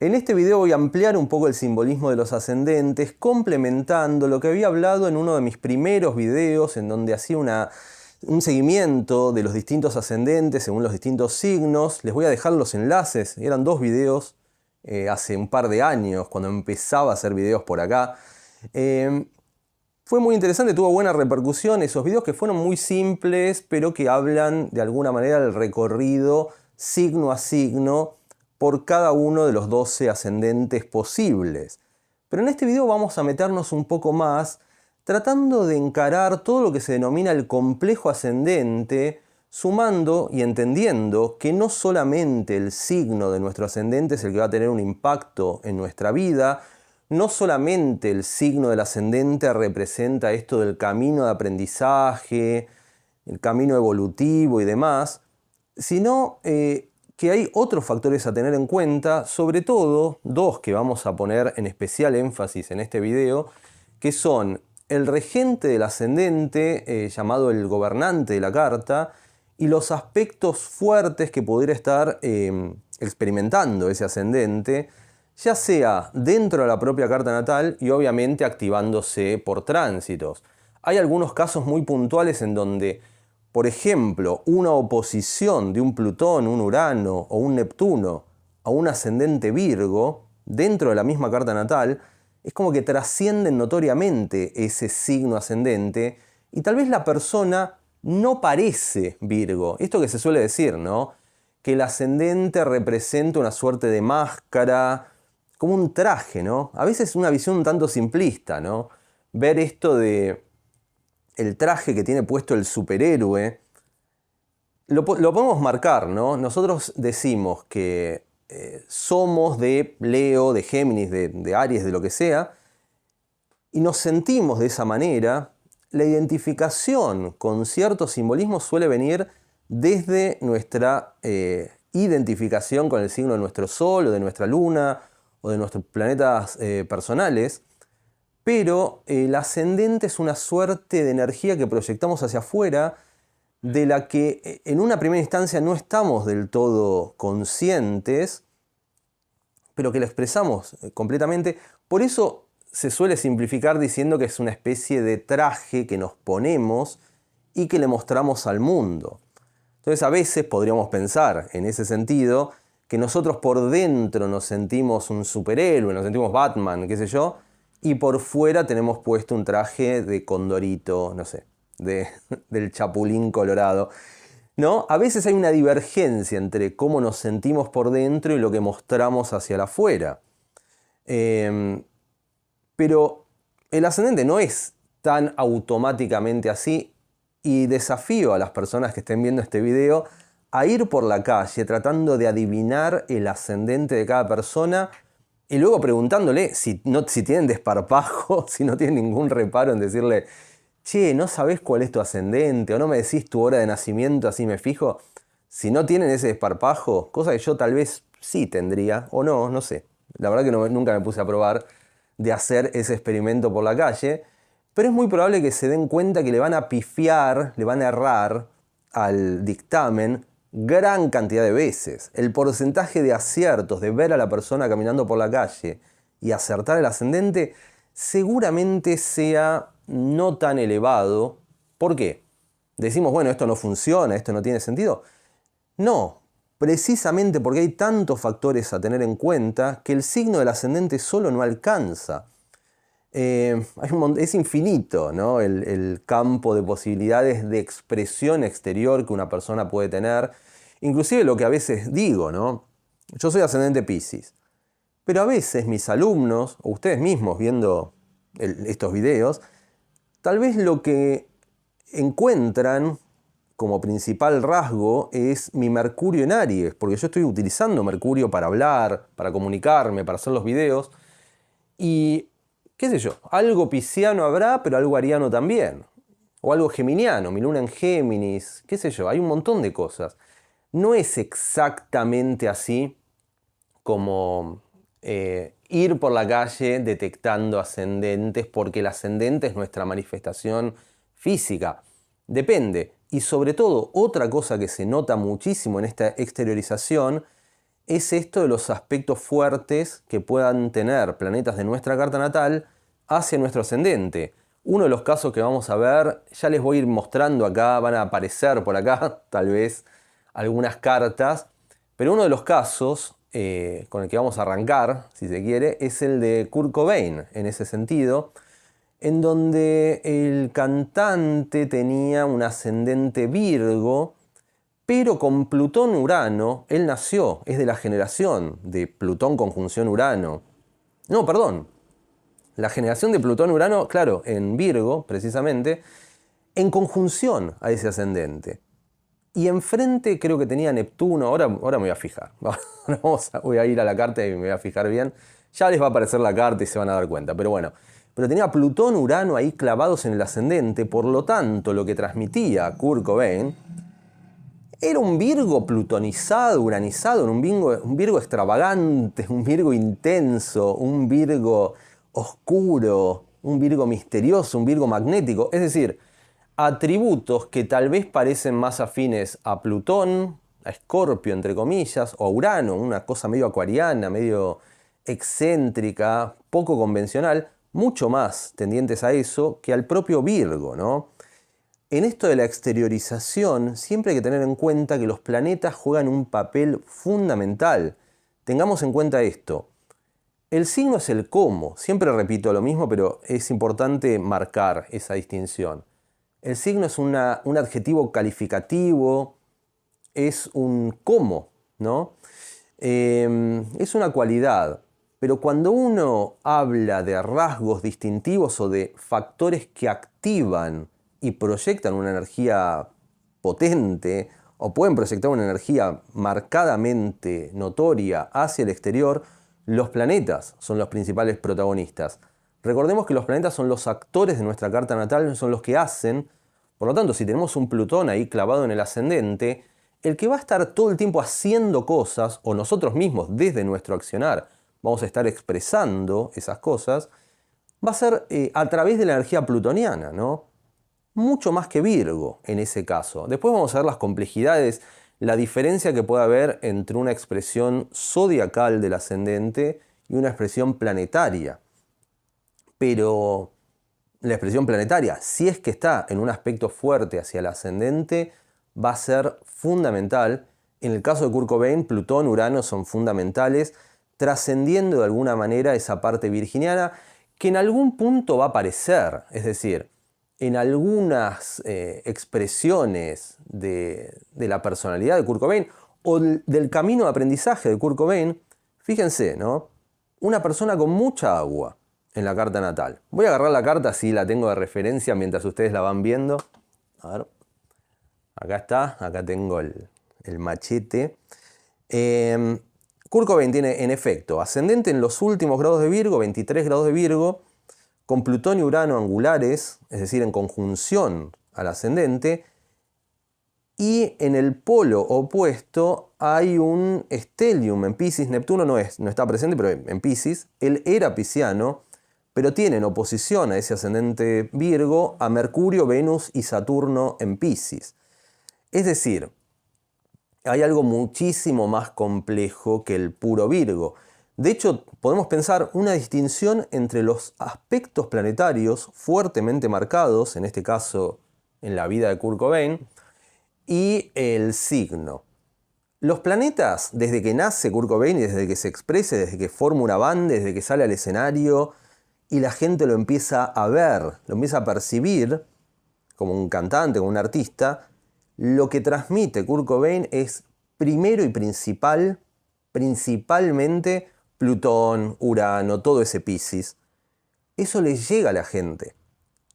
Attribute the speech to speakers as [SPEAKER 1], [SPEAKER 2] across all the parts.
[SPEAKER 1] En este video voy a ampliar un poco el simbolismo de los ascendentes, complementando lo que había hablado en uno de mis primeros videos, en donde hacía un seguimiento de los distintos ascendentes según los distintos signos. Les voy a dejar los enlaces, eran dos videos hace un par de años, cuando empezaba a hacer videos por acá. Fue muy interesante, tuvo buena repercusión esos videos que fueron muy simples, pero que hablan de alguna manera del recorrido signo a signo por cada uno de los 12 ascendentes posibles. Pero en este video vamos a meternos un poco más, tratando de encarar todo lo que se denomina el complejo ascendente, sumando y entendiendo que no solamente el signo de nuestro ascendente es el que va a tener un impacto en nuestra vida, no solamente el signo del ascendente representa esto del camino de aprendizaje, el camino evolutivo y demás, sino que hay otros factores a tener en cuenta, sobre todo dos que vamos a poner en especial énfasis en este video, que son el regente del ascendente, llamado el gobernante de la carta, y los aspectos fuertes que pudiera estar experimentando ese ascendente, ya sea dentro de la propia carta natal y obviamente activándose por tránsitos. Hay algunos casos muy puntuales en donde, por ejemplo, una oposición de un Plutón, un Urano o un Neptuno a un ascendente Virgo dentro de la misma carta natal es como que trascienden notoriamente ese signo ascendente y tal vez la persona no parece Virgo. Esto que se suele decir, ¿no? Que el ascendente representa una suerte de máscara, como un traje, ¿no? A veces es una visión un tanto simplista, ¿no? Ver esto de el traje que tiene puesto el superhéroe, lo podemos marcar, ¿no? Nosotros decimos que somos de Leo, de Géminis, de Aries, de lo que sea, y nos sentimos de esa manera. La identificación con ciertos simbolismos suele venir desde nuestra identificación con el signo de nuestro Sol o de nuestra Luna o de nuestros planetas personales, pero el ascendente es una suerte de energía que proyectamos hacia afuera, de la que en una primera instancia no estamos del todo conscientes, pero que lo expresamos completamente. Por eso se suele simplificar diciendo que es una especie de traje que nos ponemos y que le mostramos al mundo. Entonces a veces podríamos pensar en ese sentido que nosotros por dentro nos sentimos un superhéroe, nos sentimos Batman, qué sé yo, y por fuera tenemos puesto un traje de Condorito, no sé, del Chapulín Colorado. ¿No? A veces hay una divergencia entre cómo nos sentimos por dentro y lo que mostramos hacia la afuera. Pero el ascendente no es tan automáticamente así y desafío a las personas que estén viendo este video a ir por la calle tratando de adivinar el ascendente de cada persona y luego preguntándole si tienen desparpajo, si no tienen ningún reparo en decirle: che, ¿no sabés cuál es tu ascendente? ¿O no me decís tu hora de nacimiento, así me fijo? Si no tienen ese desparpajo, cosa que yo tal vez sí tendría, o no, no sé. La verdad que nunca me puse a probar de hacer ese experimento por la calle, pero es muy probable que se den cuenta que le van a pifiar, le van a errar al dictamen gran cantidad de veces. El porcentaje de aciertos, de ver a la persona caminando por la calle y acertar el ascendente, seguramente sea no tan elevado. ¿Por qué? Decimos, bueno, esto no funciona, esto no tiene sentido. No, precisamente porque hay tantos factores a tener en cuenta que el signo del ascendente solo no alcanza. Es infinito, ¿no? El campo de posibilidades de expresión exterior que una persona puede tener. Inclusive lo que a veces digo, ¿no? Yo soy ascendente Piscis, pero a veces mis alumnos, o ustedes mismos viendo estos videos, tal vez lo que encuentran como principal rasgo es mi Mercurio en Aries, porque yo estoy utilizando Mercurio para hablar, para comunicarme, para hacer los videos, y qué sé yo, algo pisciano habrá, pero algo ariano también, o algo geminiano, mi luna en Géminis, qué sé yo, hay un montón de cosas. No es exactamente así como ir por la calle detectando ascendentes, porque el ascendente es nuestra manifestación física. Depende. Y sobre todo, otra cosa que se nota muchísimo en esta exteriorización es esto de los aspectos fuertes que puedan tener planetas de nuestra carta natal hacia nuestro ascendente. Uno de los casos que vamos a ver, ya les voy a ir mostrando acá, van a aparecer por acá tal vez algunas cartas, pero uno de los casos con el que vamos a arrancar, si se quiere, es el de Kurt Cobain, en ese sentido, en donde el cantante tenía un ascendente Virgo, pero con Plutón-Urano, él nació, es de la generación de Plutón conjunción Urano. No, perdón, la generación de Plutón-Urano, claro, en Virgo, precisamente, en conjunción a ese ascendente. Y enfrente creo que tenía Neptuno, ahora me voy a fijar. Voy a ir a la carta y me voy a fijar bien. Ya les va a aparecer la carta y se van a dar cuenta, pero bueno. Pero tenía Plutón, Urano ahí clavados en el ascendente, por lo tanto lo que transmitía Kurt Cobain era un Virgo plutonizado, uranizado, un Virgo extravagante, un Virgo intenso, un Virgo oscuro, un Virgo misterioso, un Virgo magnético. Es decir, atributos que tal vez parecen más afines a Plutón, a Escorpio entre comillas, o a Urano, una cosa medio acuariana, medio excéntrica, poco convencional, mucho más tendientes a eso que al propio Virgo, ¿no? En esto de la exteriorización, siempre hay que tener en cuenta que los planetas juegan un papel fundamental. Tengamos en cuenta esto. El signo es el cómo. Siempre repito lo mismo, pero es importante marcar esa distinción. El signo es un adjetivo calificativo, es un cómo, ¿no? Es una cualidad. Pero cuando uno habla de rasgos distintivos o de factores que activan y proyectan una energía potente o pueden proyectar una energía marcadamente notoria hacia el exterior, los planetas son los principales protagonistas. Recordemos que los planetas son los actores de nuestra carta natal, son los que hacen. Por lo tanto, si tenemos un Plutón ahí clavado en el ascendente, el que va a estar todo el tiempo haciendo cosas, o nosotros mismos desde nuestro accionar vamos a estar expresando esas cosas, va a ser a través de la energía plutoniana, ¿no? Mucho más que Virgo en ese caso. Después vamos a ver las complejidades, la diferencia que puede haber entre una expresión zodiacal del ascendente y una expresión planetaria. Pero la expresión planetaria, si es que está en un aspecto fuerte hacia el ascendente, va a ser fundamental. En el caso de Kurt Cobain, Plutón, Urano son fundamentales, trascendiendo de alguna manera esa parte virginiana que en algún punto va a aparecer. Es decir, en algunas expresiones de la personalidad de Kurt Cobain o del camino de aprendizaje de Kurt Cobain, fíjense, ¿no? Una persona con mucha agua en la carta natal. Voy a agarrar la carta, así la tengo de referencia mientras ustedes la van viendo. A ver, acá está, acá tengo el machete. Kurt Cobain tiene, en efecto, ascendente en los últimos grados de Virgo, 23 grados de Virgo, con Plutón y Urano angulares, es decir, en conjunción al ascendente, y en el polo opuesto hay un stellium en Piscis. Neptuno no está presente, pero en Piscis. Él era pisciano, pero tiene en oposición a ese ascendente Virgo a Mercurio, Venus y Saturno en Piscis. Es decir, hay algo muchísimo más complejo que el puro Virgo. De hecho, podemos pensar una distinción entre los aspectos planetarios fuertemente marcados, en este caso en la vida de Kurt Cobain, y el signo. Los planetas, desde que nace Kurt Cobain y desde que se exprese, desde que forma una banda, desde que sale al escenario y la gente lo empieza a ver, lo empieza a percibir como un cantante, como un artista, lo que transmite Kurt Cobain es primero y principalmente Plutón, Urano, todo ese Piscis. Eso le llega a la gente.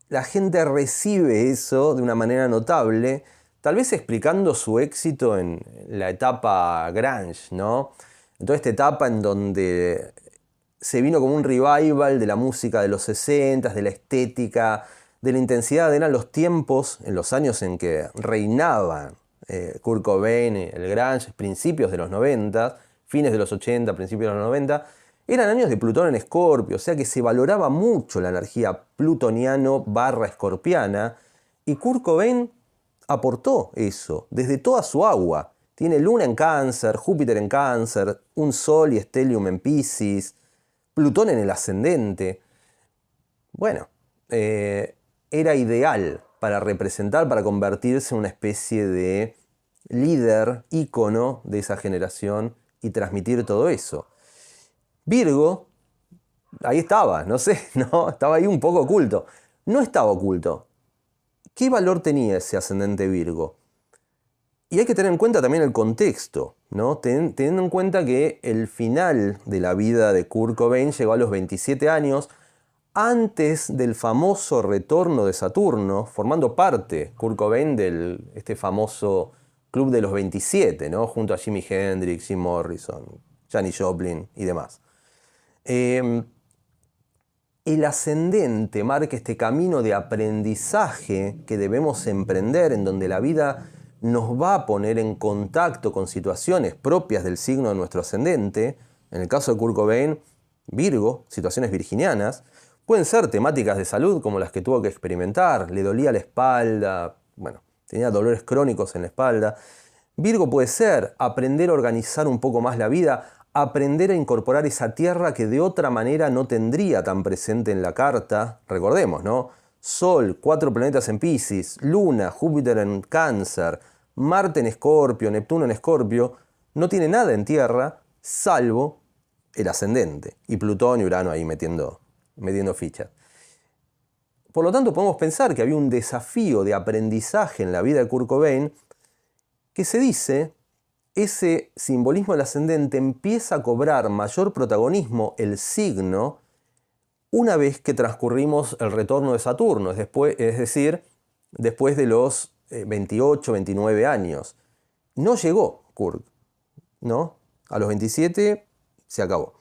[SPEAKER 1] La gente recibe eso de una manera notable, tal vez explicando su éxito en la etapa grunge, ¿no? En toda esta etapa en donde se vino como un revival de la música de los 60, de la estética, de la intensidad. Eran los tiempos, en los años en que reinaban Kurt Cobain, el grunge, principios de los 90, fines de los 80, principios de los 90, eran años de Plutón en Escorpio, o sea que se valoraba mucho la energía plutoniano/escorpiana, y Kurt Cobain aportó eso desde toda su agua. Tiene Luna en Cáncer, Júpiter en Cáncer, un Sol y Stellium en Piscis, Plutón en el ascendente. Bueno, era ideal para representar, para convertirse en una especie de líder, ícono de esa generación y transmitir todo eso. Virgo, ahí estaba, no sé, ¿no? Estaba ahí un poco oculto. No estaba oculto. ¿Qué valor tenía ese ascendente Virgo? Y hay que tener en cuenta también el contexto, ¿no? Teniendo en cuenta que el final de la vida de Kurt Cobain llegó a los 27 años, antes del famoso retorno de Saturno, formando parte Kurt Cobain de este famoso club de los 27, ¿no? Junto a Jimi Hendrix, Jim Morrison, Janis Joplin y demás. El ascendente marca este camino de aprendizaje que debemos emprender, en donde la vida nos va a poner en contacto con situaciones propias del signo de nuestro ascendente. En el caso de Kurt Cobain, Virgo, situaciones virginianas. Pueden ser temáticas de salud como las que tuvo que experimentar. Le dolía la espalda, bueno, tenía dolores crónicos en la espalda. Virgo puede ser aprender a organizar un poco más la vida, aprender a incorporar esa tierra que de otra manera no tendría tan presente en la carta. Recordemos, ¿no? Sol, 4 planetas en Piscis, Luna, Júpiter en Cáncer, Marte en Escorpio, Neptuno en Escorpio. No tiene nada en tierra, salvo el ascendente. Y Plutón y Urano ahí metiendo fichas. Por lo tanto, podemos pensar que había un desafío de aprendizaje en la vida de Kurt Cobain que se dice, ese simbolismo del ascendente empieza a cobrar mayor protagonismo el signo una vez que transcurrimos el retorno de Saturno, es decir, después de los 28, 29 años. No llegó Kurt, ¿no? A los 27 se acabó.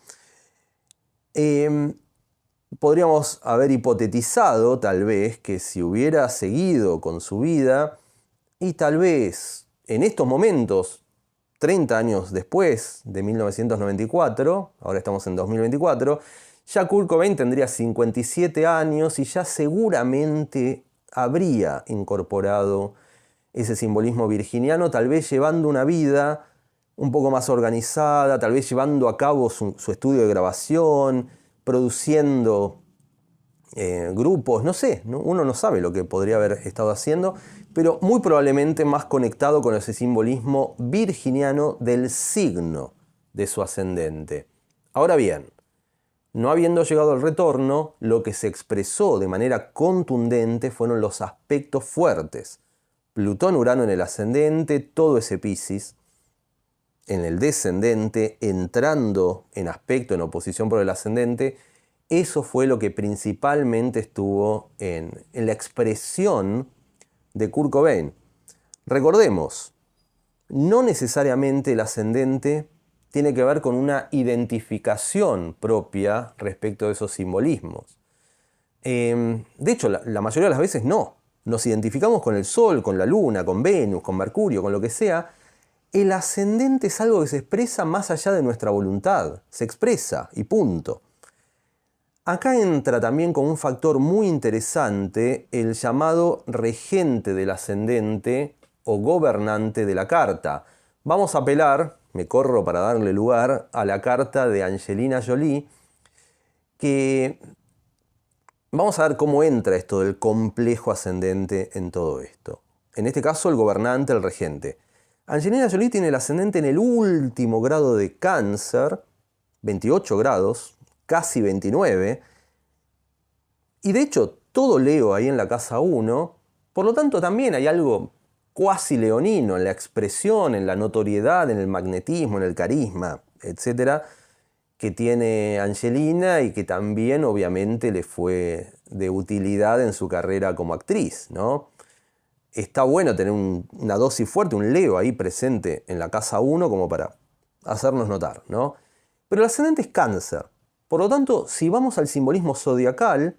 [SPEAKER 1] Podríamos haber hipotetizado, tal vez, que si hubiera seguido con su vida, y tal vez en estos momentos, 30 años después de 1994, ahora estamos en 2024, ya Kurt Cobain tendría 57 años y ya seguramente habría incorporado ese simbolismo virginiano, tal vez llevando una vida un poco más organizada, tal vez llevando a cabo su estudio de grabación, produciendo grupos, no sé, ¿no? Uno no sabe lo que podría haber estado haciendo, pero muy probablemente más conectado con ese simbolismo virginiano del signo de su ascendente. Ahora bien, no habiendo llegado al retorno, lo que se expresó de manera contundente fueron los aspectos fuertes. Plutón, Urano en el ascendente, todo ese Piscis. En el descendente, entrando en aspecto, en oposición por el ascendente, eso fue lo que principalmente estuvo en la expresión de Kurt Cobain. Recordemos, no necesariamente el ascendente tiene que ver con una identificación propia respecto de esos simbolismos. De hecho, la mayoría de las veces no. Nos identificamos con el Sol, con la Luna, con Venus, con Mercurio, con lo que sea. El ascendente es algo que se expresa más allá de nuestra voluntad. Se expresa y punto. Acá entra también como un factor muy interesante el llamado regente del ascendente o gobernante de la carta. Vamos a apelar, me corro para darle lugar, a la carta de Angelina Jolie, que vamos a ver cómo entra esto del complejo ascendente en todo esto. En este caso, el gobernante, el regente. Angelina Jolie tiene el ascendente en el último grado de Cáncer, 28 grados, casi 29, y de hecho todo Leo ahí en la casa 1, por lo tanto también hay algo cuasi leonino en la expresión, en la notoriedad, en el magnetismo, en el carisma, etcétera, que tiene Angelina y que también obviamente le fue de utilidad en su carrera como actriz, ¿no? Está bueno tener una dosis fuerte, un Leo ahí presente en la casa 1 como para hacernos notar, ¿no? Pero el ascendente es Cáncer. Por lo tanto, si vamos al simbolismo zodiacal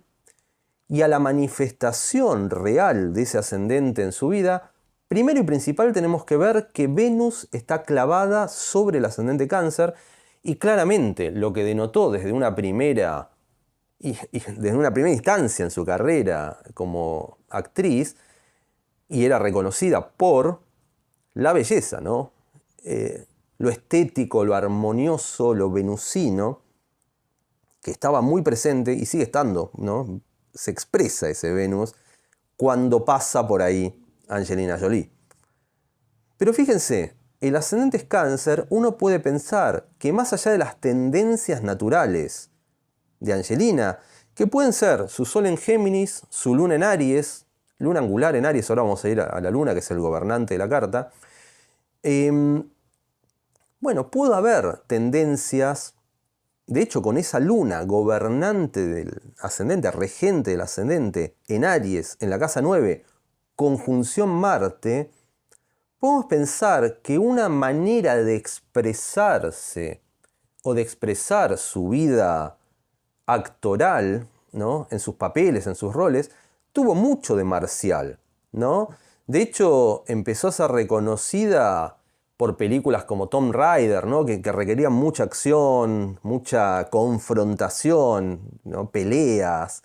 [SPEAKER 1] y a la manifestación real de ese ascendente en su vida, primero y principal tenemos que ver que Venus está clavada sobre el ascendente Cáncer y claramente lo que denotó desde una primera instancia en su carrera como actriz, y era reconocida por la belleza, ¿no? lo estético, lo armonioso, lo venusino, que estaba muy presente y sigue estando, ¿no? Se expresa ese Venus cuando pasa por ahí Angelina Jolie. Pero fíjense, el ascendente es Cáncer, uno puede pensar que más allá de las tendencias naturales de Angelina, que pueden ser su Sol en Géminis, su Luna en Aries, Luna angular en Aries, ahora vamos a ir a la Luna, que es el gobernante de la carta, bueno, puede haber tendencias, de hecho con esa Luna gobernante del ascendente, regente del ascendente, en Aries, en la casa 9, conjunción Marte, podemos pensar que una manera de expresarse o de expresar su vida actoral, ¿no? En sus papeles, en sus roles, tuvo mucho de marcial, ¿no? De hecho, empezó a ser reconocida por películas como Tomb Raider, ¿no? que requerían mucha acción, mucha confrontación, ¿no? Peleas,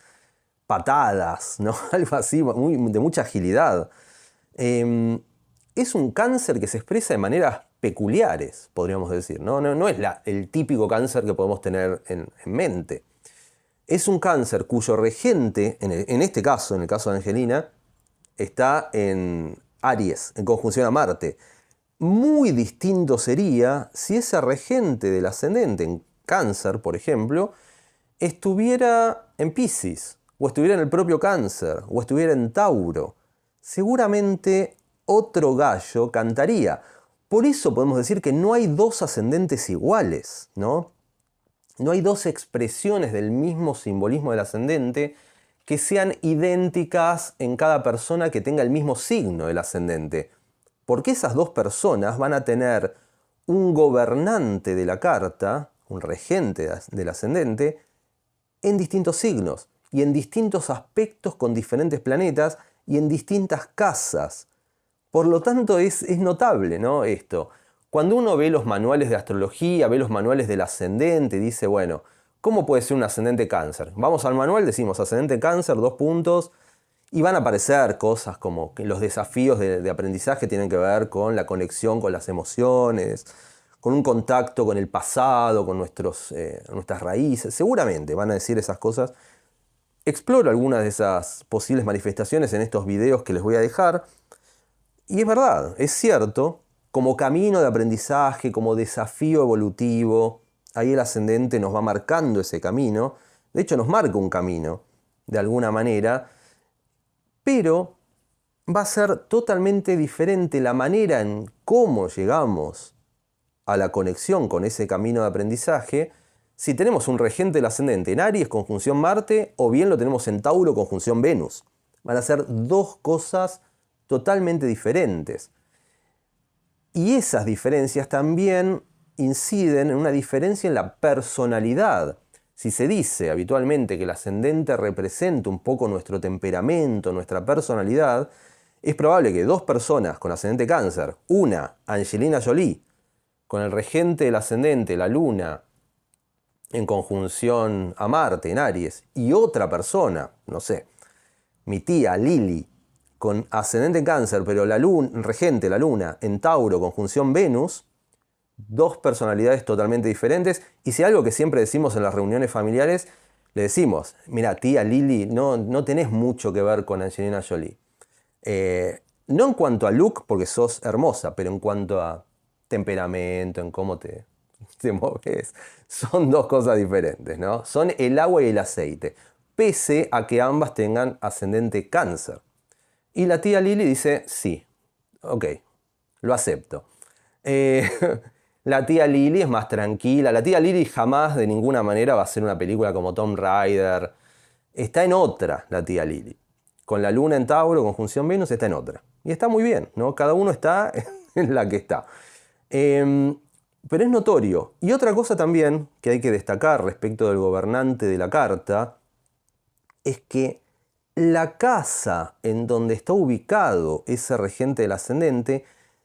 [SPEAKER 1] patadas, ¿no? Algo así, de mucha agilidad. Es un cáncer que se expresa de maneras peculiares, podríamos decir. No es el típico cáncer que podemos tener en mente. Es un cáncer cuyo regente, en este caso, en el caso de Angelina, está en Aries, en conjunción a Marte. Muy distinto sería si ese regente del ascendente en Cáncer, por ejemplo, estuviera en Piscis, o estuviera en el propio Cáncer, o estuviera en Tauro. Seguramente otro gallo cantaría. Por eso podemos decir que no hay dos ascendentes iguales, ¿no? No hay dos expresiones del mismo simbolismo del ascendente que sean idénticas en cada persona que tenga el mismo signo del ascendente. Porque esas dos personas van a tener un gobernante de la carta, un regente del ascendente, en distintos signos y en distintos aspectos con diferentes planetas y en distintas casas. Por lo tanto, es notable, ¿no? Esto. Cuando uno ve los manuales de astrología, ve los manuales del ascendente, dice, bueno, ¿cómo puede ser un ascendente Cáncer? Vamos al manual, decimos ascendente Cáncer, 2 puntos, y van a aparecer cosas como que los desafíos de aprendizaje tienen que ver con la conexión con las emociones, con un contacto con el pasado, con nuestras raíces. Seguramente van a decir esas cosas. Exploro algunas de esas posibles manifestaciones en estos videos que les voy a dejar. Y es verdad, es cierto, como camino de aprendizaje, como desafío evolutivo, ahí el ascendente nos va marcando ese camino. De hecho, nos marca un camino, de alguna manera, pero va a ser totalmente diferente la manera en cómo llegamos a la conexión con ese camino de aprendizaje si tenemos un regente del ascendente en Aries conjunción Marte o bien lo tenemos en Tauro conjunción Venus. Van a ser dos cosas totalmente diferentes. Y esas diferencias también inciden en una diferencia en la personalidad. Si se dice habitualmente que el ascendente representa un poco nuestro temperamento, nuestra personalidad, es probable que dos personas con ascendente Cáncer, una, Angelina Jolie, con el regente del ascendente, la Luna, en conjunción a Marte, en Aries, y otra persona, no sé, mi tía Lili, con ascendente en Cáncer, pero la Luna, regente, la Luna, en Tauro, conjunción Venus, dos personalidades totalmente diferentes. Y si algo que siempre decimos en las reuniones familiares, le decimos, mira, tía Lili, no tenés mucho que ver con Angelina Jolie. No en cuanto a look, porque sos hermosa, pero en cuanto a temperamento, en cómo te mueves, son dos cosas diferentes, ¿no? Son el agua y el aceite, pese a que ambas tengan ascendente Cáncer. Y la tía Lili dice, sí, ok, lo acepto. La tía Lili es más tranquila. La tía Lili jamás de ninguna manera va a hacer una película como Tomb Raider. Está en otra la tía Lili. Con la Luna en Tauro, conjunción Venus, está en otra. Y está muy bien, ¿no? Cada uno está en la que está. Pero es notorio. Y otra cosa también que hay que destacar respecto del gobernante de la carta es que la casa en donde está ubicado ese regente del ascendente,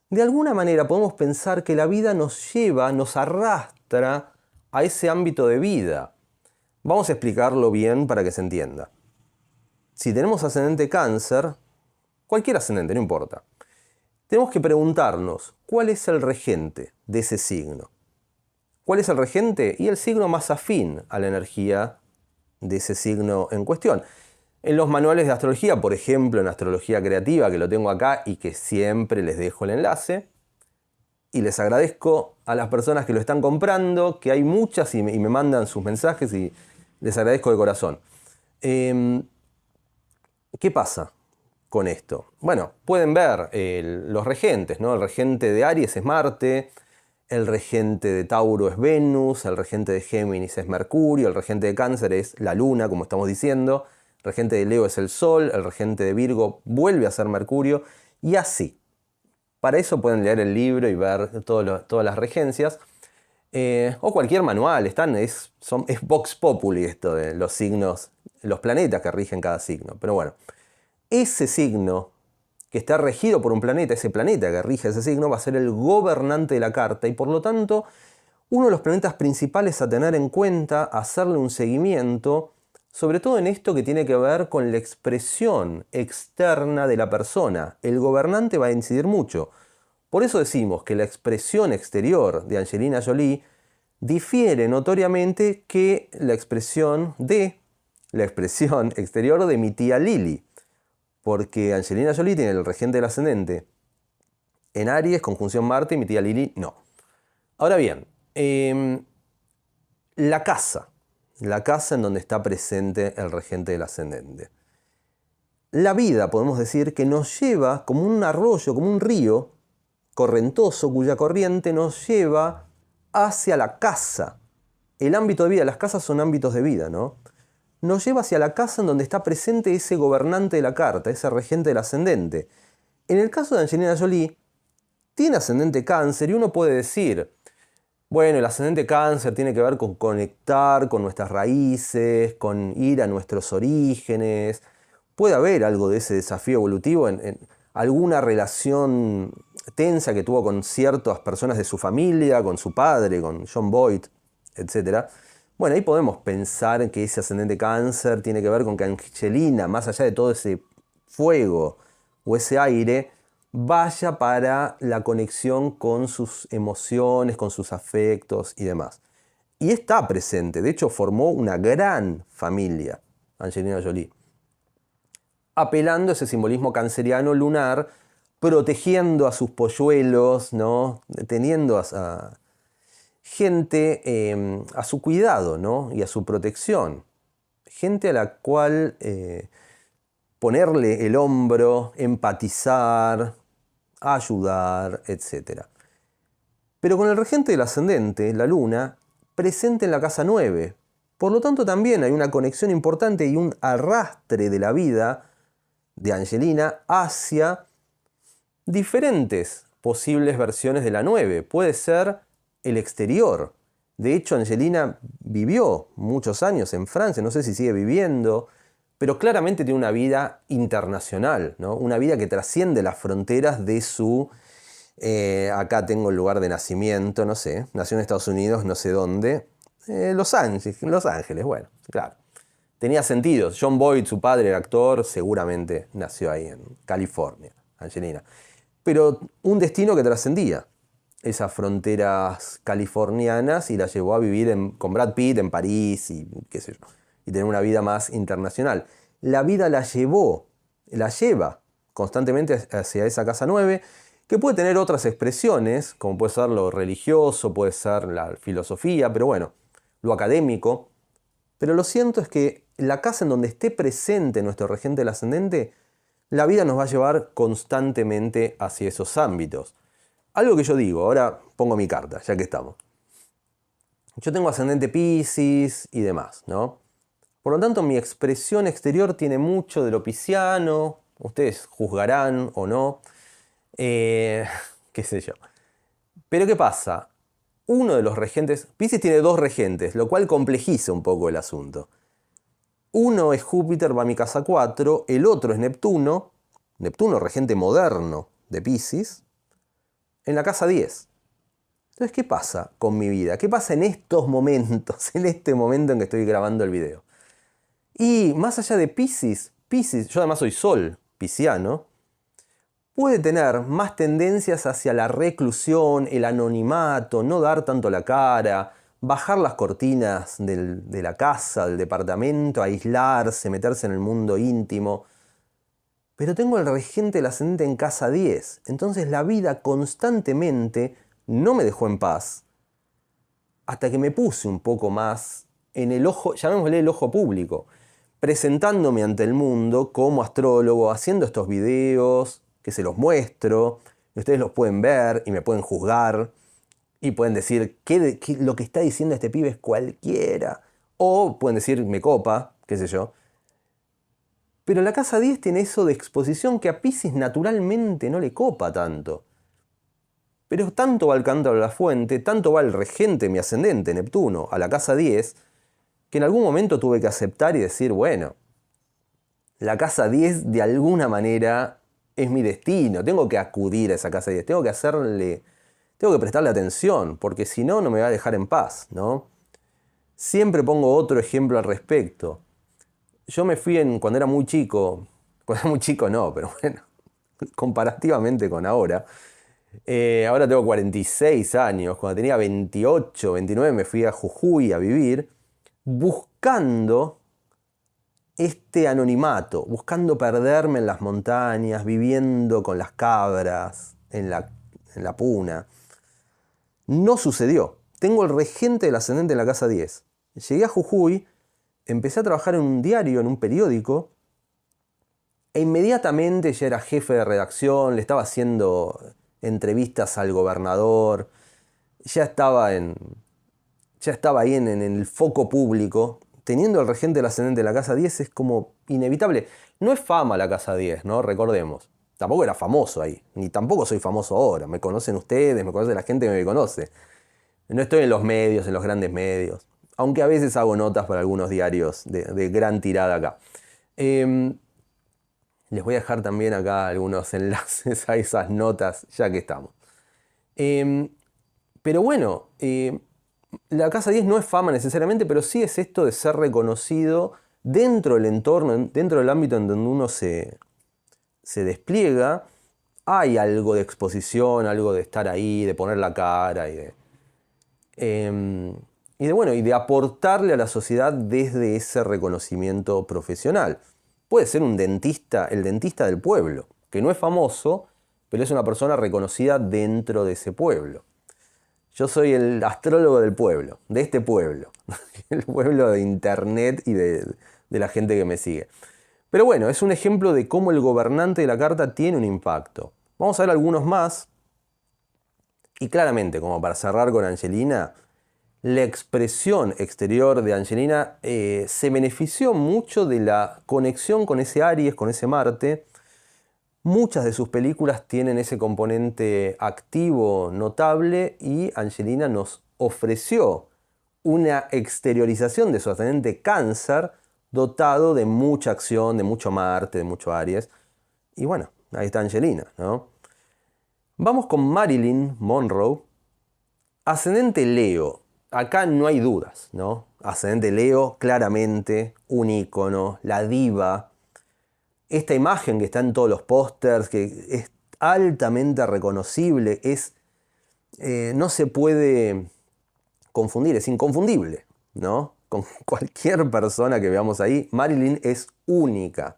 [SPEAKER 1] de alguna manera podemos pensar que la vida nos lleva, nos arrastra a ese ámbito de vida. Vamos a explicarlo bien para que se entienda. Si tenemos ascendente Cáncer, cualquier ascendente, no importa, tenemos que preguntarnos, ¿cuál es el regente de ese signo? ¿Cuál es el regente? Y el signo más afín a la energía de ese signo en cuestión. En los manuales de astrología, por ejemplo, en Astrología Creativa, que lo tengo acá y que siempre les dejo el enlace, y les agradezco a las personas que lo están comprando, que hay muchas y me mandan sus mensajes y les agradezco de corazón. ¿Qué pasa con esto? Bueno, pueden ver los regentes, ¿no? El regente de Aries es Marte, el regente de Tauro es Venus, el regente de Géminis es Mercurio, el regente de Cáncer es la Luna, como estamos diciendo, el regente de Leo es el Sol, el regente de Virgo vuelve a ser Mercurio, y así. Para eso pueden leer el libro y ver todas las regencias. O cualquier manual, es Vox Populi esto de los signos, los planetas que rigen cada signo. Pero bueno, ese signo que está regido por un planeta, ese planeta que rige ese signo, va a ser el gobernante de la carta y por lo tanto uno de los planetas principales a tener en cuenta, hacerle un seguimiento, sobre todo en esto que tiene que ver con la expresión externa de la persona. El gobernante va a incidir mucho. Por eso decimos que la expresión exterior de Angelina Jolie difiere notoriamente que la expresión exterior de mi tía Lily. Porque Angelina Jolie tiene el regente del ascendente en Aries, conjunción Marte, y mi tía Lily no. Ahora bien, la casa en donde está presente el regente del ascendente. La vida, podemos decir, que nos lleva como un arroyo, como un río correntoso, cuya corriente nos lleva hacia la casa. El ámbito de vida, las casas son ámbitos de vida, ¿no? Nos lleva hacia la casa en donde está presente ese gobernante de la carta, ese regente del ascendente. En el caso de Angelina Jolie, tiene ascendente Cáncer y uno puede decir, bueno, el ascendente Cáncer tiene que ver con conectar con nuestras raíces, con ir a nuestros orígenes. Puede haber algo de ese desafío evolutivo en alguna relación tensa que tuvo con ciertas personas de su familia, con su padre, con John Boyd, etc. Bueno, ahí podemos pensar que ese ascendente Cáncer tiene que ver con que Angelina, más allá de todo ese fuego o ese aire, vaya para la conexión con sus emociones, con sus afectos y demás. Y está presente, de hecho formó una gran familia, Angelina Jolie, apelando a ese simbolismo canceriano lunar, protegiendo a sus polluelos, ¿no? Teniendo a gente a su cuidado, ¿no? Y a su protección. Gente a la cual ponerle el hombro, empatizar, ayudar, etc. Pero con el regente del ascendente, la luna, presente en la casa 9. Por lo tanto también hay una conexión importante y un arrastre de la vida de Angelina hacia diferentes posibles versiones de la 9. Puede ser el exterior. De hecho, Angelina vivió muchos años en Francia, no sé si sigue viviendo, pero claramente tiene una vida internacional, ¿no? Una vida que trasciende las fronteras de su... acá tengo el lugar de nacimiento, no sé, nació en Estados Unidos, no sé dónde. Los Ángeles, bueno, claro. Tenía sentido. John Boyd, su padre, era actor, seguramente nació ahí en California, Angelina. Pero un destino que trascendía esas fronteras californianas y la llevó a vivir con Brad Pitt en París y qué sé yo, y tener una vida más internacional. La vida la lleva constantemente hacia esa casa 9, que puede tener otras expresiones, como puede ser lo religioso, puede ser la filosofía, pero bueno, lo académico. Pero lo cierto es que la casa en donde esté presente nuestro regente del ascendente, la vida nos va a llevar constantemente hacia esos ámbitos. Algo que yo digo, ahora pongo mi carta, ya que estamos. Yo tengo ascendente Piscis y demás, ¿no? Por lo tanto, mi expresión exterior tiene mucho de lo pisciano, ustedes juzgarán o no, qué sé yo. Pero ¿qué pasa? Uno de los regentes, Piscis tiene dos regentes, lo cual complejiza un poco el asunto. Uno es Júpiter, va a mi casa 4, el otro es Neptuno, regente moderno de Piscis, en la casa 10. Entonces, ¿qué pasa con mi vida? ¿Qué pasa en estos momentos, en este momento en que estoy grabando el video? Y más allá de Piscis, yo además soy Sol pisciano, puede tener más tendencias hacia la reclusión, el anonimato, no dar tanto la cara, bajar las cortinas de la casa, del departamento, aislarse, meterse en el mundo íntimo. Pero tengo el regente del ascendente en casa 10, entonces la vida constantemente no me dejó en paz, hasta que me puse un poco más en el ojo, llamémosle el ojo público, presentándome ante el mundo como astrólogo, haciendo estos videos, que se los muestro, y ustedes los pueden ver y me pueden juzgar, y pueden decir que lo que está diciendo este pibe es cualquiera, o pueden decir me copa, qué sé yo. Pero la casa 10 tiene eso de exposición que a Piscis naturalmente no le copa tanto. Pero tanto va el cántaro a la fuente, tanto va el regente, mi ascendente, Neptuno, a la casa 10, que en algún momento tuve que aceptar y decir, bueno, la casa 10 de alguna manera es mi destino, tengo que acudir a esa casa 10, tengo que prestarle atención, porque si no, no me va a dejar en paz, ¿no? Siempre pongo otro ejemplo al respecto. Yo me fui cuando era muy chico no, pero bueno, comparativamente con ahora. Ahora tengo 46 años, cuando tenía 28, 29 me fui a Jujuy a vivir, buscando este anonimato, buscando perderme en las montañas, viviendo con las cabras, en la puna. No sucedió. Tengo el regente del ascendente en la casa 10. Llegué a Jujuy, empecé a trabajar en un diario, en un periódico, e inmediatamente ya era jefe de redacción, le estaba haciendo entrevistas al gobernador, ya estaba ahí en el foco público. Teniendo el regente del ascendente de la casa 10 es como inevitable. No es fama la casa 10, ¿no? Recordemos. Tampoco era famoso ahí, ni tampoco soy famoso ahora. Me conocen ustedes, me conoce la gente que me conoce. No estoy en los medios, en los grandes medios. Aunque a veces hago notas para algunos diarios de gran tirada acá. Les voy a dejar también acá algunos enlaces a esas notas, ya que estamos. Pero bueno, la casa 10 no es fama necesariamente, pero sí es esto de ser reconocido dentro del entorno, dentro del ámbito en donde uno se despliega. Hay algo de exposición, algo de estar ahí, de poner la cara y de aportarle a la sociedad desde ese reconocimiento profesional. Puede ser un dentista, el dentista del pueblo, que no es famoso, pero es una persona reconocida dentro de ese pueblo. Yo soy el astrólogo del pueblo, de este pueblo, el pueblo de internet y de la gente que me sigue. Pero bueno, es un ejemplo de cómo el gobernante de la carta tiene un impacto. Vamos a ver algunos más. Y claramente, como para cerrar con Angelina, la expresión exterior de Angelina se benefició mucho de la conexión con ese Aries, con ese Marte. Muchas de sus películas tienen ese componente activo notable y Angelina nos ofreció una exteriorización de su ascendente Cáncer dotado de mucha acción, de mucho Marte, de mucho Aries. Y bueno, ahí está Angelina, ¿no? Vamos con Marilyn Monroe, ascendente Leo. Acá no hay dudas, ¿no? Ascendente Leo, claramente, un ícono, la diva. Esta imagen que está en todos los pósters, que es altamente reconocible, no se puede confundir, es inconfundible, ¿no? Con cualquier persona que veamos ahí, Marilyn es única.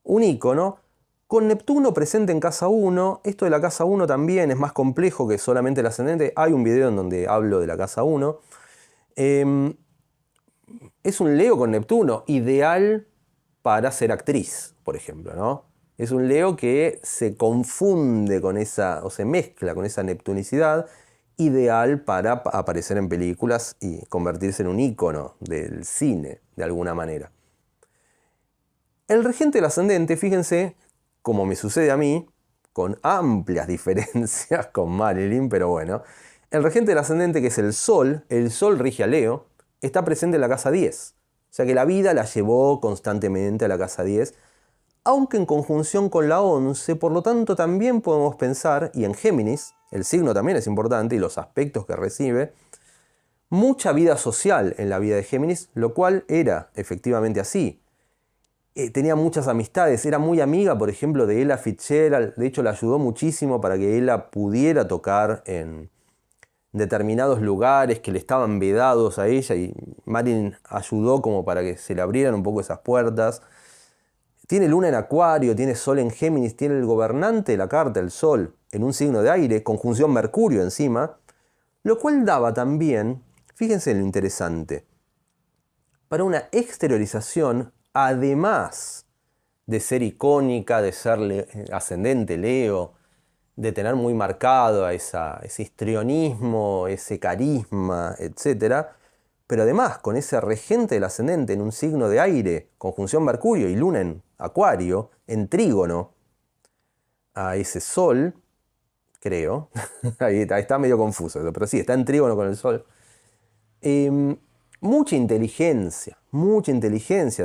[SPEAKER 1] Un ícono con Neptuno presente en casa 1. Esto de la casa 1 también es más complejo que solamente el ascendente. Hay un video en donde hablo de la casa 1. Es un Leo con Neptuno, ideal para ser actriz, por ejemplo, ¿no? Es un Leo que se confunde con esa, o se mezcla con esa neptunicidad, ideal para aparecer en películas y convertirse en un ícono del cine, de alguna manera. El regente del ascendente, fíjense, como me sucede a mí, con amplias diferencias con Marilyn, pero bueno, el regente del ascendente, que es el Sol rige a Leo, está presente en la casa 10. O sea que la vida la llevó constantemente a la casa 10, aunque en conjunción con la 11, por lo tanto también podemos pensar, y en Géminis, el signo también es importante y los aspectos que recibe, mucha vida social en la vida de Géminis, lo cual era efectivamente así. tenía muchas amistades, era muy amiga, por ejemplo, de Ella Fitzgerald. De hecho, la ayudó muchísimo para que ella pudiera tocar en determinados lugares que le estaban vedados a ella, y Marilyn ayudó como para que se le abrieran un poco esas puertas. Tiene luna en Acuario, tiene sol en Géminis, tiene el gobernante de la carta, el sol, en un signo de aire, conjunción Mercurio encima, lo cual daba también, fíjense lo interesante, para una exteriorización, además de ser icónica, de ser ascendente Leo, de tener muy marcado a ese histrionismo, ese carisma, etc. Pero además, con ese regente del ascendente en un signo de aire, conjunción Mercurio y Luna en Acuario, en trígono a ese Sol, creo, ahí está medio confuso, pero sí, está en trígono con el Sol. Eh, mucha inteligencia.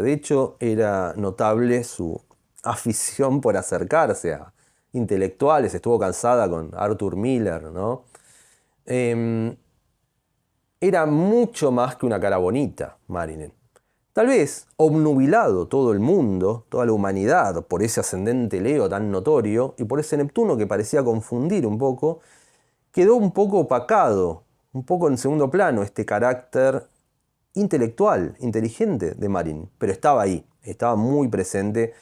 [SPEAKER 1] De hecho, era notable su afición por acercarse a intelectuales. Estuvo casada con Arthur Miller, ¿no? Eh, Era mucho más que una cara bonita, Marilyn. Tal vez, obnubilado todo el mundo, toda la humanidad, por ese ascendente Leo tan notorio y por ese Neptuno que parecía confundir un poco, quedó un poco opacado, un poco en segundo plano, este carácter intelectual, inteligente de Marilyn. Pero estaba ahí, estaba muy presente.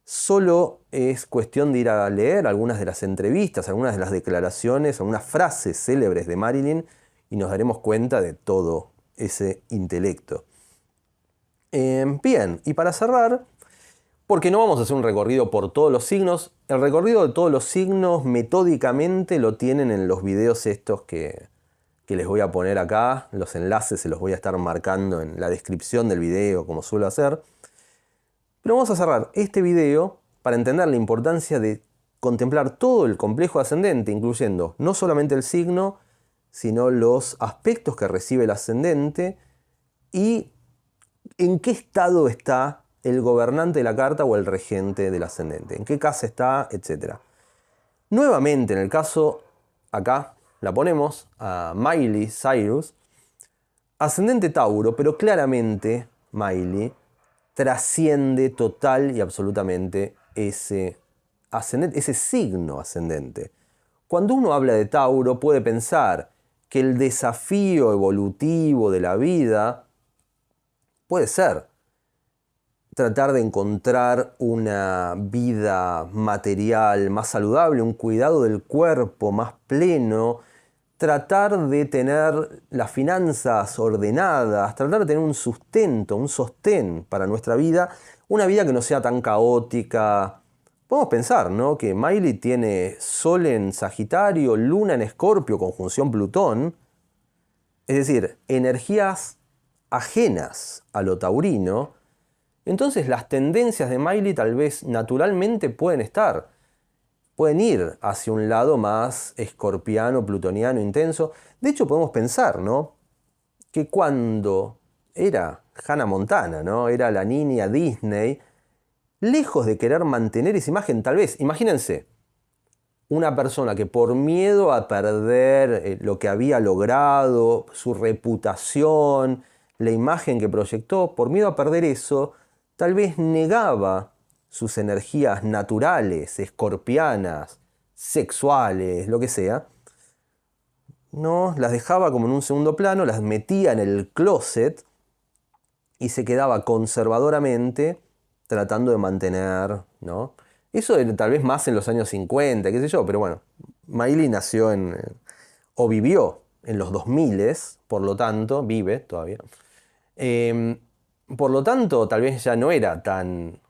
[SPEAKER 1] Solo es cuestión de ir a leer algunas de las entrevistas, algunas de las declaraciones, algunas frases célebres de Marilyn, y nos daremos cuenta de todo ese intelecto. Bien, y para cerrar, porque no vamos a hacer un recorrido por todos los signos, el recorrido de todos los signos metódicamente lo tienen en los videos estos que les voy a poner acá, los enlaces se los voy a estar marcando en la descripción del video, como suelo hacer. Pero vamos a cerrar este video para entender la importancia de contemplar todo el complejo ascendente, incluyendo no solamente el signo, sino los aspectos que recibe el ascendente y en qué estado está el gobernante de la carta o el regente del ascendente, en qué casa está, etc. Nuevamente, en el caso, acá la ponemos a Miley Cyrus, ascendente Tauro, pero claramente Miley trasciende total y absolutamente ese signo ascendente. Cuando uno habla de Tauro puede pensar que el desafío evolutivo de la vida puede ser tratar de encontrar una vida material más saludable, un cuidado del cuerpo más pleno, tratar de tener las finanzas ordenadas, tratar de tener un sustento, un sostén para nuestra vida, una vida que no sea tan caótica. Podemos pensar, ¿no?, que Miley tiene Sol en Sagitario, Luna en Escorpio, conjunción Plutón, es decir, energías ajenas a lo taurino. Entonces las tendencias de Miley tal vez naturalmente pueden ir hacia un lado más escorpiano, plutoniano, intenso. De hecho podemos pensar, ¿no?, que cuando era Hannah Montana, ¿no?, era la niña Disney, lejos de querer mantener esa imagen, tal vez, imagínense, una persona que por miedo a perder lo que había logrado, su reputación, la imagen que proyectó, por miedo a perder eso, tal vez negaba sus energías naturales, escorpianas, sexuales, lo que sea. No, las dejaba como en un segundo plano, las metía en el closet y se quedaba conservadoramente tratando de mantener, ¿no? Eso tal vez más en los años 50, qué sé yo, pero bueno, Miley nació o vivió en los 2000, por lo tanto, vive todavía. Por lo tanto, tal vez ya no era tan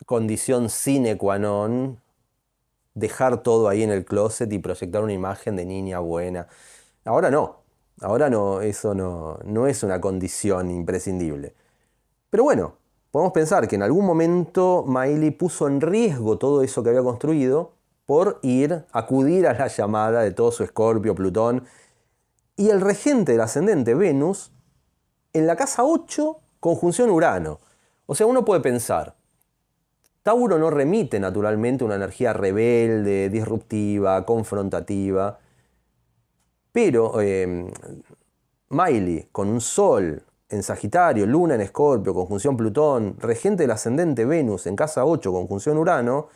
[SPEAKER 1] condición sine qua non dejar todo ahí en el closet y proyectar una imagen de niña buena. Ahora no, eso no es una condición imprescindible. Pero bueno, podemos pensar que en algún momento Miley puso en riesgo todo eso que había construido por acudir a la llamada de todo su Escorpio, Plutón, y el regente del ascendente, Venus, en la casa 8, conjunción Urano. O sea, uno puede pensar, Tauro no remite naturalmente una energía rebelde, disruptiva, confrontativa, pero Miley, con un Sol en Sagitario, Luna en Escorpio, conjunción Plutón, regente del ascendente Venus en casa 8, conjunción Urano,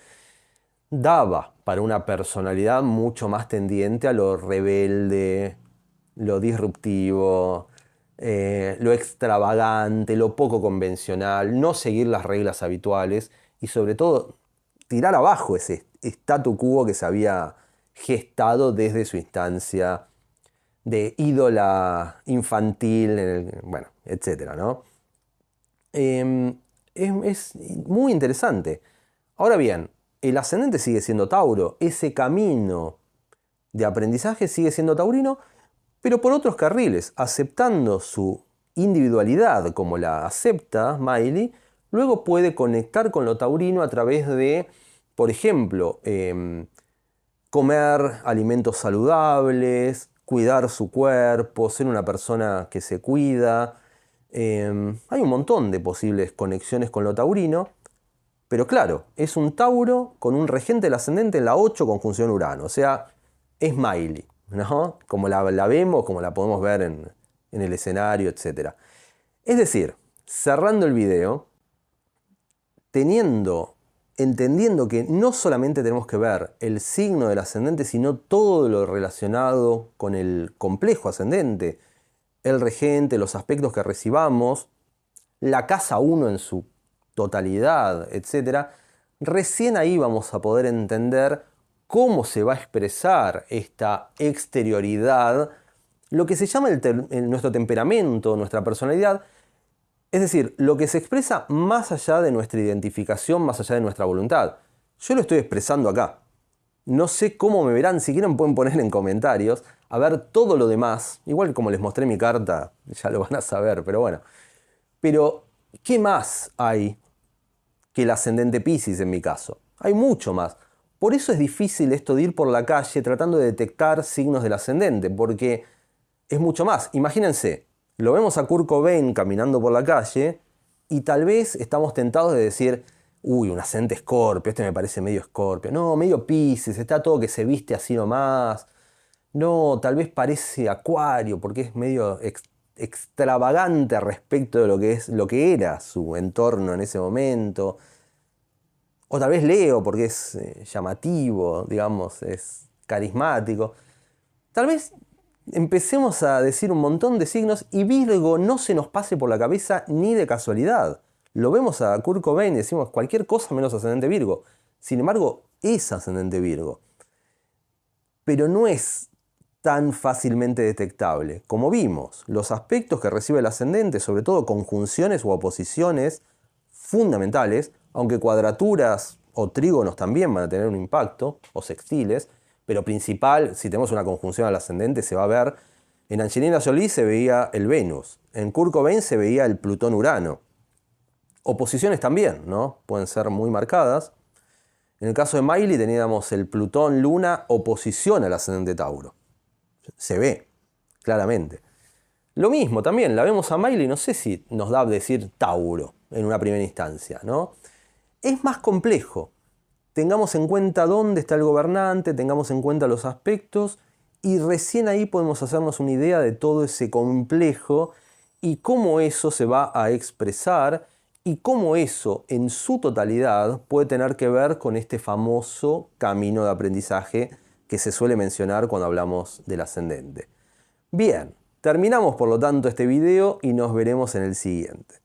[SPEAKER 1] daba para una personalidad mucho más tendiente a lo rebelde, lo disruptivo, lo extravagante, lo poco convencional, no seguir las reglas habituales y sobre todo tirar abajo ese statu quo que se había gestado desde su instancia de ídola infantil, bueno, etcétera, ¿no? Es muy interesante. Ahora bien, el ascendente sigue siendo Tauro, ese camino de aprendizaje sigue siendo taurino, pero por otros carriles, aceptando su individualidad como la acepta Miley, luego puede conectar con lo taurino a través de, por ejemplo, comer alimentos saludables, cuidar su cuerpo, ser una persona que se cuida. Hay un montón de posibles conexiones con lo taurino, pero claro, es un Tauro con un regente del ascendente en la 8 conjunción Urano, o sea, es Miley, ¿no? Como la vemos, como la podemos ver en el escenario, etc. Es decir, cerrando el video, entendiendo que no solamente tenemos que ver el signo del ascendente, sino todo lo relacionado con el complejo ascendente, el regente, los aspectos que recibamos, la casa 1 en su totalidad, etc., recién ahí vamos a poder entender cómo se va a expresar esta exterioridad, lo que se llama nuestro temperamento, nuestra personalidad, es decir, lo que se expresa más allá de nuestra identificación, más allá de nuestra voluntad. Yo lo estoy expresando acá. No sé cómo me verán, si quieren pueden poner en comentarios, a ver todo lo demás, igual como les mostré mi carta, ya lo van a saber, pero bueno. Pero, ¿qué más hay que el ascendente Piscis en mi caso? Hay mucho más. Por eso es difícil esto de ir por la calle tratando de detectar signos del ascendente, porque es mucho más. Imagínense, lo vemos a Kurt Cobain caminando por la calle y tal vez estamos tentados de decir, uy, un ascendente Escorpio, este me parece medio Escorpio. No, medio Piscis, está todo que se viste así nomás. No, tal vez parece Acuario porque es medio extravagante respecto de lo que era su entorno en ese momento. O tal vez Leo porque es llamativo, digamos, es carismático. Tal vez empecemos a decir un montón de signos y Virgo no se nos pase por la cabeza ni de casualidad. Lo vemos a Kurt Cobain y decimos cualquier cosa menos ascendente Virgo. Sin embargo, es ascendente Virgo. Pero no es tan fácilmente detectable. Como vimos, los aspectos que recibe el ascendente, sobre todo conjunciones o oposiciones fundamentales, aunque cuadraturas o trígonos también van a tener un impacto, o sextiles, pero principal, si tenemos una conjunción al ascendente, se va a ver. En Angelina Jolie se veía el Venus, en Kurt Cobain se veía el Plutón-Urano. Oposiciones también, ¿no? Pueden ser muy marcadas. En el caso de Miley teníamos el Plutón-Luna oposición al ascendente Tauro. Se ve, claramente. Lo mismo también, la vemos a Miley, no sé si nos da a decir Tauro en una primera instancia, ¿no? Es más complejo. Tengamos en cuenta dónde está el gobernante, tengamos en cuenta los aspectos y recién ahí podemos hacernos una idea de todo ese complejo y cómo eso se va a expresar y cómo eso en su totalidad puede tener que ver con este famoso camino de aprendizaje que se suele mencionar cuando hablamos del ascendente. Bien, terminamos por lo tanto este video y nos veremos en el siguiente.